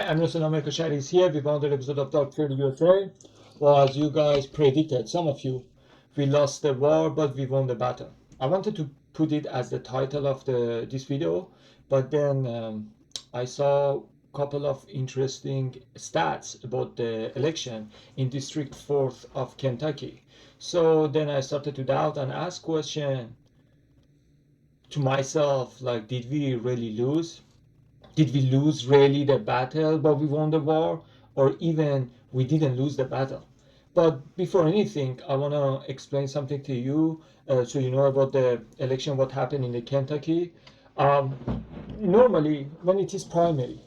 I'm America Shady is here with another episode of Dark Theory USA. Well, as you guys predicted, some of you, we lost the war, but we won the battle. I wanted to put it as the title of this video, but then I saw a couple of interesting stats about the election in District 4th of Kentucky. So then I started to doubt and ask question to myself, like, did we really lose? Did we lose really the battle but we won the war, or even we didn't lose the battle? But before anything, I want to explain something to you, so you know about the election, what happened in the Kentucky. Normally when it is primary,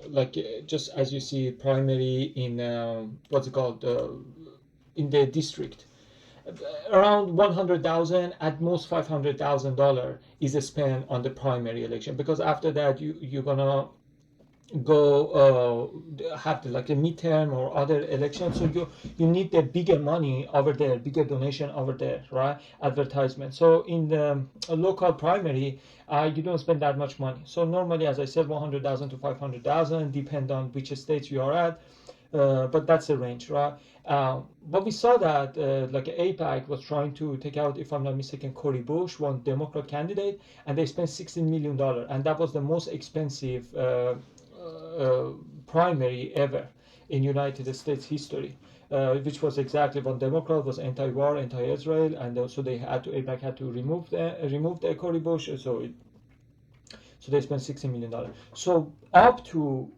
like just as you see primary in what's it called, in the district, around 100,000, at most $500,000 is spent on the primary election, because after that you're gonna go have like a midterm or other election, so you need the bigger money over there, bigger donation over there, right? Advertisement. So in the local primary, you don't spend that much money. So normally, as I said, 100,000 to 500,000, depend on which states you are at. But that's the range, right? But we saw that like AIPAC was trying to take out, if I'm not mistaken, Cory Bush, one Democrat candidate, and they spent $16 million, and that was the most expensive primary ever in United States history, which was exactly what Democrat was, anti-war, anti-Israel, and also AIPAC had to remove the Cory Bush, so they spent $16 million. So up to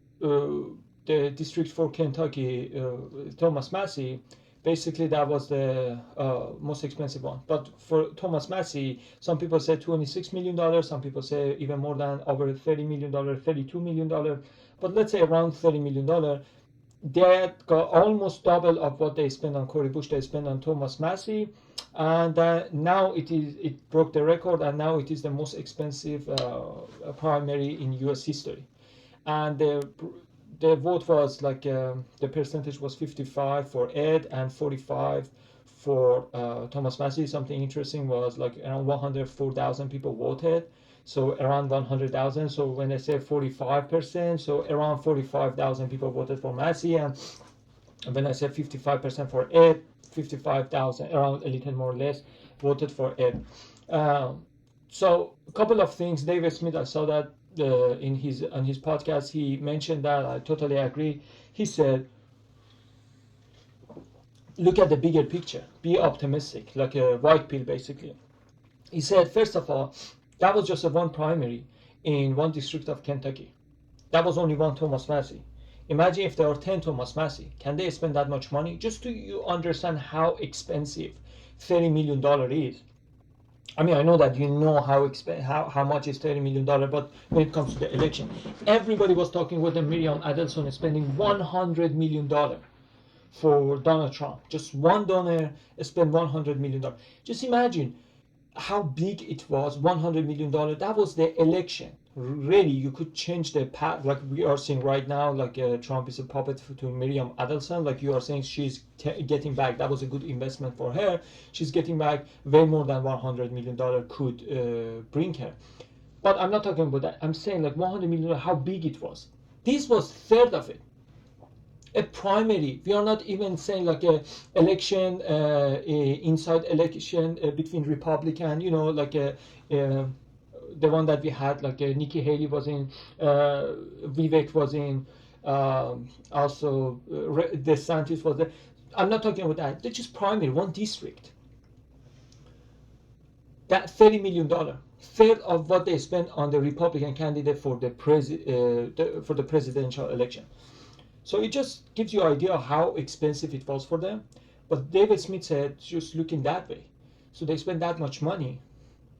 the District for Kentucky, Thomas Massie, basically that was the most expensive one. But for Thomas Massie, some people say $26 million, some people say even more than over $30 million, $32 million, but let's say around $30 million. They got almost double of what they spent on Cory Bush, they spent on Thomas Massie, and now it broke the record, and now it is the most expensive primary in U.S. history. And the vote was like the percentage was 55 for Ed and 45 for Thomas Massie. Something interesting was like around 104,000 people voted, so around 100,000. So when I say 45%, so around 45,000 people voted for Massie, and when I say 55% for Ed, 55,000, around a little more or less, voted for Ed. So a couple of things. David Smith, I saw that on his podcast, he mentioned that. I totally agree. He said, look at the bigger picture, be optimistic, like a white pill basically. He said, first of all, that was just one primary in one district of Kentucky. That was only one Thomas Massie. Imagine if there are 10 Thomas Massie. Can they spend that much money? Just to you understand how expensive $30 million is. I mean, I know that you know how much is $30 million, but when it comes to the election, everybody was talking with Miriam Adelson spending $100 million for Donald Trump. Just one donor spent $100 million. Just imagine how big it was, $100 million. That was the election. Really, you could change the path, like we are seeing right now, like Trump is a puppet to Miriam Adelson, like you are saying she's getting back. That was a good investment for her. She's getting back way more than $100 million could bring her. But I'm not talking about that. I'm saying like $100 million, how big it was. This was third of it. A primary. We are not even saying like a election, inside election between Republican, like the one that we had, like Nikki Haley was in, Vivek was in, also DeSantis was there. I'm not talking about that. They're just primary, one district. That $30 million, third of what they spent on the Republican candidate for the presidential election. So it just gives you an idea of how expensive it was for them. But David Smith said, just looking that way. So they spent that much money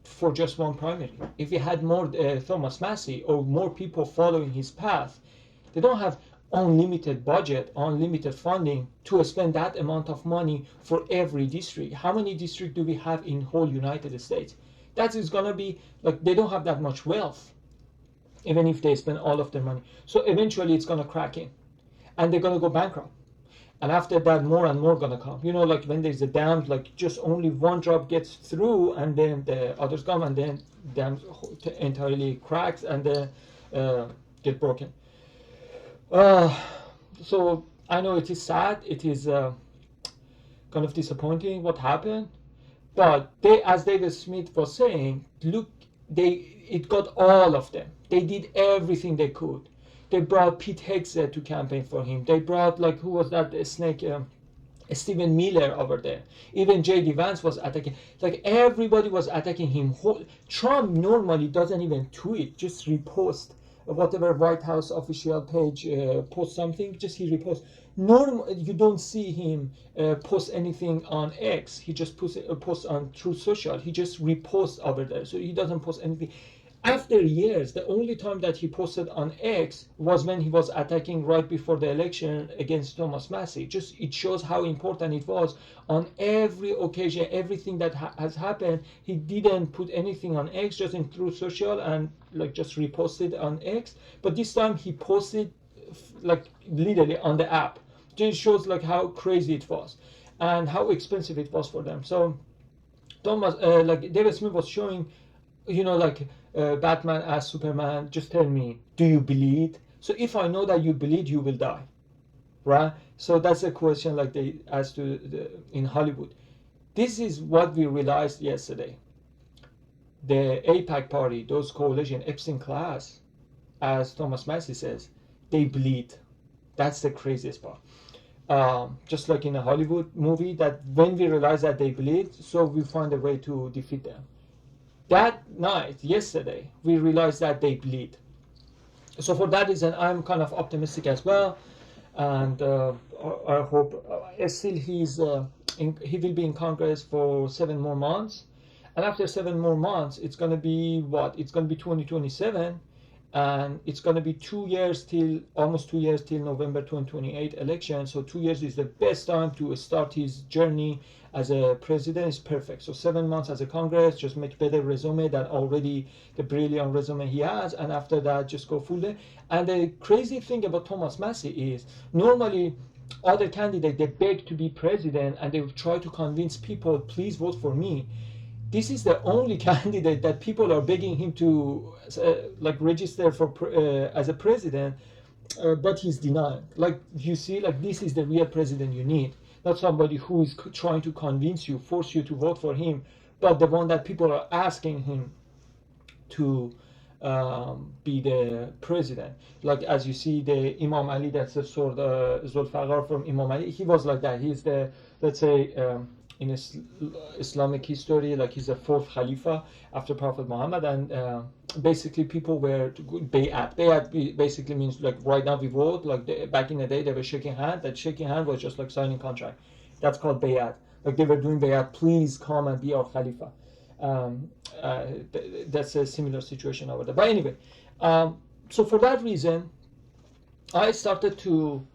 for just one primary. If we had more Thomas Massie or more people following his path, they don't have unlimited budget, unlimited funding to spend that amount of money for every district. How many districts do we have in whole United States? That is gonna be like, they don't have that much wealth, even if they spend all of their money. So eventually it's gonna crack in, and they're gonna go bankrupt. And after that, more and more gonna come. Like when there's a dam, like just only one drop gets through, and then the others come, and then dam entirely cracks and then get broken. Uh, so I know it is sad. It is kind of disappointing what happened. But they, as David Smith was saying, look, it got all of them. They did everything they could. They brought Pete Hegseth to campaign for him. They brought, like, who was that snake? Stephen Miller over there. Even J.D. Vance was attacking. Like, everybody was attacking him. Trump normally doesn't even tweet, just repost whatever White House official page posts something, just he reposts. You don't see him post anything on X. He just posts on Truth Social. He just reposts over there. So he doesn't post anything. After years, the only time that he posted on X was when he was attacking right before the election against Thomas Massie. Just it shows how important it was. On every occasion, everything that has happened, he didn't put anything on X, just in Truth Social and like just reposted on X. But this time he posted like literally on the app. Just shows like how crazy it was and how expensive it was for them. So Thomas, like David Smith was showing, like Batman asked Superman, just tell me, do you bleed? So if I know that you bleed, you will die, right? So that's a question like they asked in Hollywood. This is what we realized yesterday. The AIPAC party, those coalition, Epstein Class, as Thomas Massie says, they bleed. That's the craziest part. Just like in a Hollywood movie, that when we realize that they bleed, so we find a way to defeat them. That night, yesterday, we realized that they bleed. So for that reason, I'm kind of optimistic as well, and I hope still he will be in Congress for 7 more months, and after 7 more months, it's going to be what? It's going to be 2027, and it's going to be almost 2 years till November 2028 election. So 2 years is the best time to start his journey as a president. Is perfect. So 7 months as a Congress, just make better resume than already the brilliant resume he has, and after that just go full day. And the crazy thing about Thomas Massie is normally other candidates, they beg to be president and they try to convince people, please vote for me. This is the only candidate that people are begging him to like register for as a president, but he's denying. Like, you see, like, this is the real president you need, not somebody who is trying to convince you, force you to vote for him, but the one that people are asking him to be the president. Like, as you see, the Imam Ali, that's the sort of Zulfaqar from Imam Ali. He was like that. He's the, let's say, in Islamic history, like, he's the 4th Khalifa after Prophet Muhammad, and basically people were bay'at. Bay'at basically means like right now we vote. Like back in the day, they were shaking hand. That shaking hand was just like signing contract. That's called bay'at. Like, they were doing bay'at. Please come and be our Khalifa. That's a similar situation over there. But anyway, so for that reason, I started to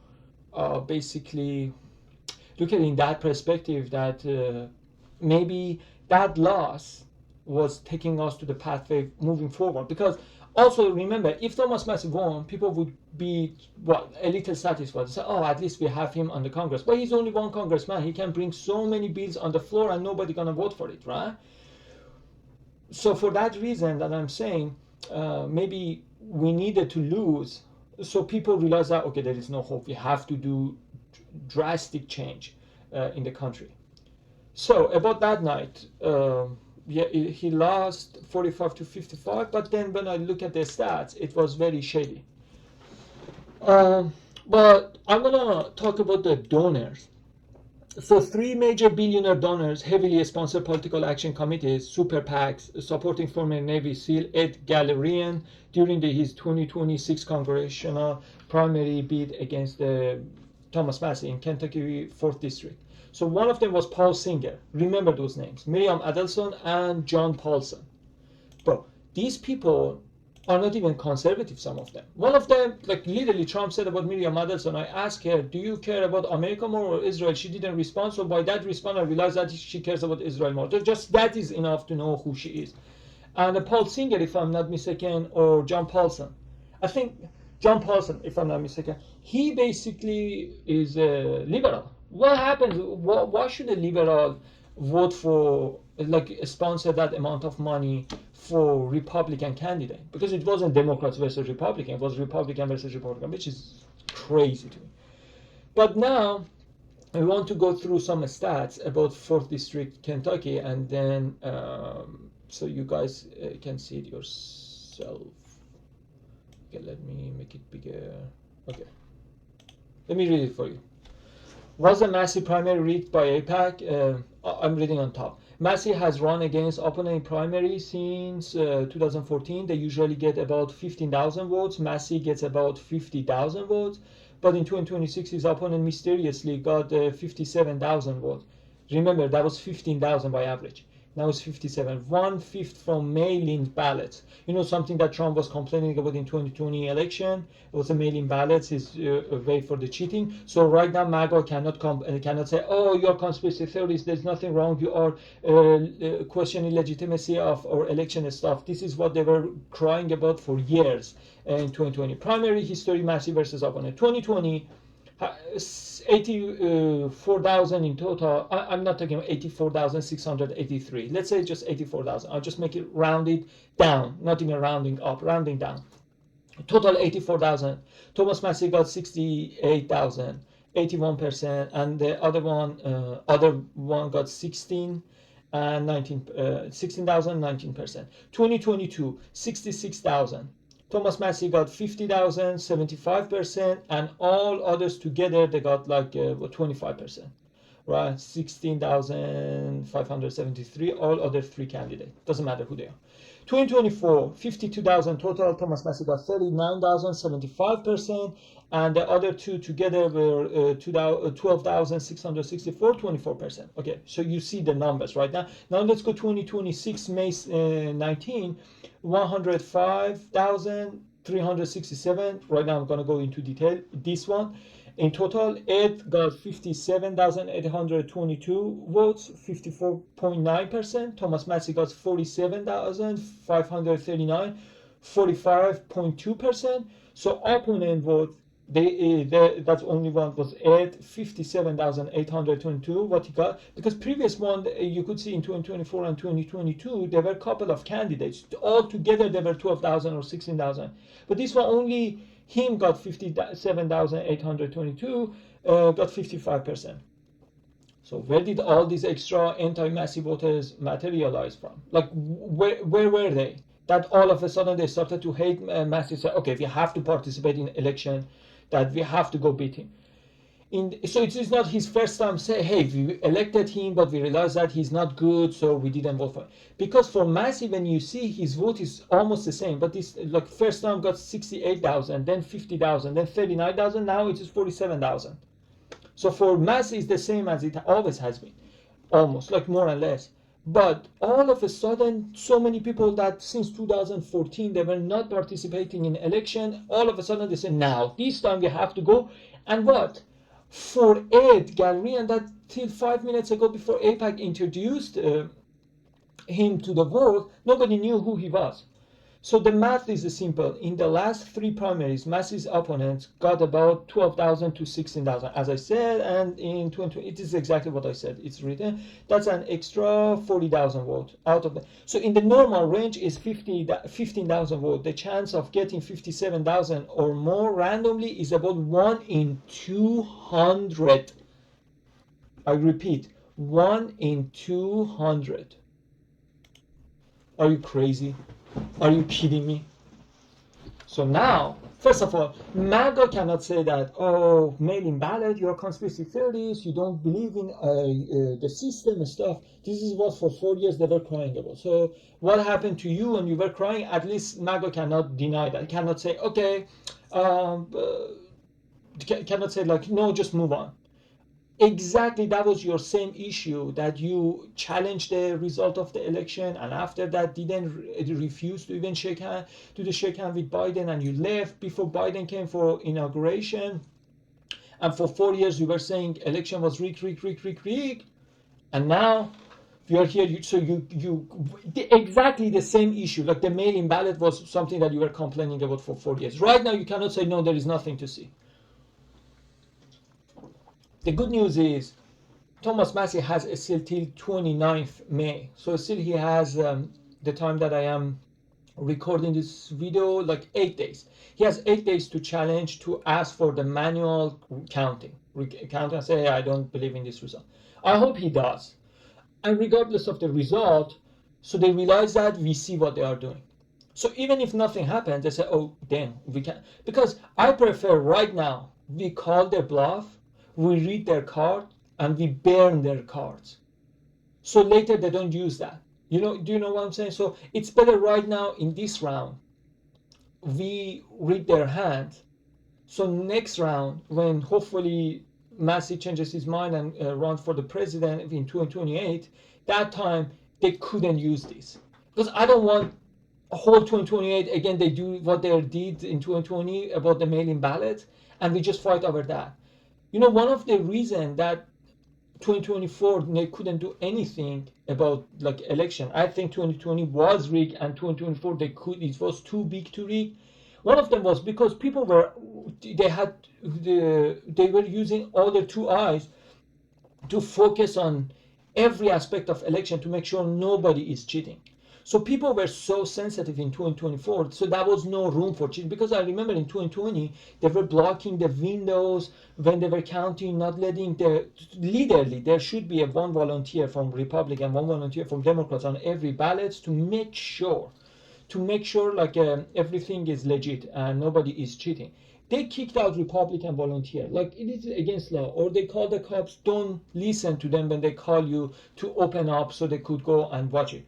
basically look at it in that perspective, that maybe that loss was taking us to the pathway moving forward. Because also remember, if Thomas Massie won, people would be a little satisfied. Say, oh, at least we have him on the Congress. But he's only one congressman. He can bring so many bills on the floor and nobody gonna vote for it, right? So for that reason that I'm saying, maybe we needed to lose, so people realize that, okay, there is no hope. We have to do drastic change in the country. So about that night, he lost 45-55, but then when I look at the stats, it was very shady. But I'm gonna talk about the donors. So 3 major billionaire donors heavily sponsor political action committees, super PACs, supporting former Navy SEAL Ed Galerian during his 2026 congressional primary bid against Thomas Massie in Kentucky 4th District. So one of them was Paul Singer. Remember those names: Miriam Adelson and John Paulson. Bro, these people are not even conservative, some of them. One of them, like, literally Trump said about Miriam Adelson, I asked her, do you care about America more or Israel? She didn't respond, so by that response I realized that she cares about Israel more. Just that is enough to know who she is. And Paul Singer, if I'm not mistaken, or John Paulson, I think John Paulson, if I'm not mistaken, he basically is a liberal. What happens? Why should a liberal vote for, like, sponsor that amount of money for Republican candidate? Because it wasn't Democrats versus Republican, it was Republican versus Republican, which is crazy to me. But now I want to go through some stats about 4th District, Kentucky, and then so you guys can see it yourself. Okay, let me make it bigger. Okay, let me read it for you. Was a Massie primary rigged by AIPAC? I'm reading on top. Massie has run against opponent in primary since 2014. They usually get about 15,000 votes. Massie gets about 50,000 votes. But in 2026, his opponent mysteriously got 57,000 votes. Remember, that was 15,000 by average. Now it's 57. 1/5 from mail-in ballots. You know, something that Trump was complaining about in 2020 election. It was the mail-in ballots, his way for the cheating. So right now, MAGA cannot say, "Oh, you're conspiracy theorists. There's nothing wrong. You are questioning legitimacy of our election stuff." This is what they were crying about for years in 2020. Primary history, Massie versus opponent. 2020. 84,000 in total. I'm not talking about 84,683. Let's say just 84,000. I'll just make it rounded down, not even rounding up, rounding down. Total 84,000. Thomas Massie got 68,000, 81%, and the other one got 16 and 16,000, 19%. 2022, 66,000. Thomas Massie got 50,000, 75%, and all others together they got like 25%, right? 16,573. All other 3 candidates. Doesn't matter who they are. 2024, 52,000 total. Thomas Massie got 39,000, 75%, and the other 2 together were 12,664, 24%. Okay, so you see the numbers right now. Now let's go 2026, May 19. 105,367. Right now I'm going to go into detail. This one in total, Ed got 57,822 votes, 54.9%. Thomas Massie got 47,539, 45.2%. So opponent vote, that's only one was Ed, 57,822 what he got, because previous one you could see in 2024 and 2022 there were a couple of candidates, all together there were 12,000 or 16,000, but this one only him got 57,822, got 55%. So where did all these extra anti-Massie voters materialize from? Like where were they that all of a sudden they started to hate Massie, say okay, we have to participate in election, that we have to go beat him. So it is not his first time say, hey, we elected him, but we realized that he's not good, so we didn't vote for him. Because for Massie, when you see his vote is almost the same, but this like first time got 68,000, then 50,000, then 39,000, now it is 47,000. So for Massie, it's the same as it always has been, almost, like more or less. But all of a sudden, so many people that since 2014 they were not participating in election, all of a sudden they say, now this time we have to go. And what? For Ed Galerian, that till 5 minutes ago before AIPAC introduced him to the vote, nobody knew who he was. So the math is simple. In the last 3 primaries, Massie's opponents got about 12,000 to 16,000, as I said, and in 2020, it is exactly what I said. It's written. That's an extra 40,000 votes out of the. So in the normal range is 15,000 votes. The chance of getting 57,000 or more randomly is about 1 in 200. I repeat, 1 in 200. Are you crazy? Are you kidding me? So now, first of all, MAGA cannot say that, oh, mail-in ballot, you're conspiracy theorists, you don't believe in the system and stuff. This is what for 4 years they were crying about. So what happened to you when you were crying? At least MAGA cannot deny that. It cannot say, okay, cannot say like, no, just move on. Exactly, that was your same issue, that you challenged the result of the election and after that didn't refuse to even shake hand with Biden, and you left before Biden came for inauguration, and for 4 years you were saying election was rigged, and now you are here. So you exactly the same issue, like the mail-in ballot was something that you were complaining about for 4 years. Right now you cannot say no, there is nothing to see. The good news is Thomas Massie has still till 29th May. So still he has the time that I am recording this video like 8 days. He has 8 days to challenge, to ask for the manual counting and say, hey, I don't believe in this result. I hope he does. And regardless of the result, so they realize that we see what they are doing. So even if nothing happens, they say, oh, damn, we can. Because I prefer right now, we call their bluff, we read their card, and we burn their cards. So later they don't use that. Do you know what I'm saying? So it's better right now in this round, we read their hand. So next round, when hopefully Massie changes his mind and runs for the president in 2028, that time they couldn't use this. Because I don't want a whole 2028, again, they do what they did in 2020 about the mail-in ballot, and we just fight over that. One of the reasons that 2024 they couldn't do anything about like election. I think 2020 was rigged, and 2024 it was too big to rig. One of them was because people they were using all their two eyes to focus on every aspect of election to make sure nobody is cheating. So people were so sensitive in 2024, so there was no room for cheating. Because I remember in 2020, they were blocking the windows when they were counting, not letting literally, there should be one volunteer from Republican, one volunteer from Democrats on every ballot to make sure like everything is legit and nobody is cheating. They kicked out Republican volunteer, like it is against law, or they call the cops, don't listen to them when they call you to open up so they could go and watch it.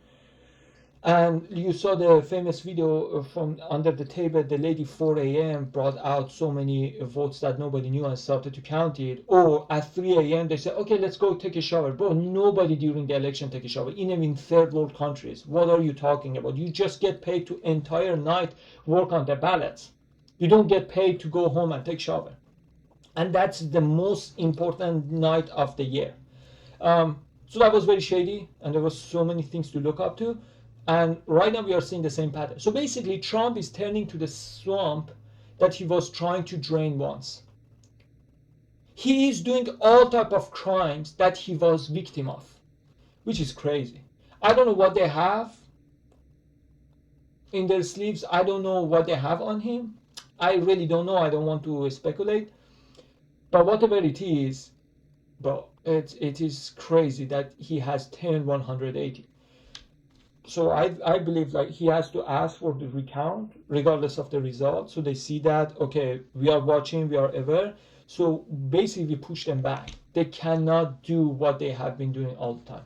And you saw the famous video from under the table, the lady 4 a.m. brought out so many votes that nobody knew and started to count it. Or at 3 a.m. they said, okay, let's go take a shower. Bro, nobody during the election take a shower, even in third world countries. What are you talking about? You just get paid to entire night work on the ballots. You don't get paid to go home and take shower. And that's the most important night of the year. So that was very shady, and there was so many things to look up to. And right now we are seeing the same pattern. So basically, Trump is turning to the swamp that he was trying to drain once. He is doing all type of crimes that he was victim of, which is crazy. I don't know what they have in their sleeves. I don't know what they have on him. I really don't know. I don't want to speculate. But whatever it is, bro, it is crazy that he has turned 180. So I believe like he has to ask for the recount regardless of the result. So they see that, okay, we are watching, we are aware. So basically we push them back. They cannot do what they have been doing all the time.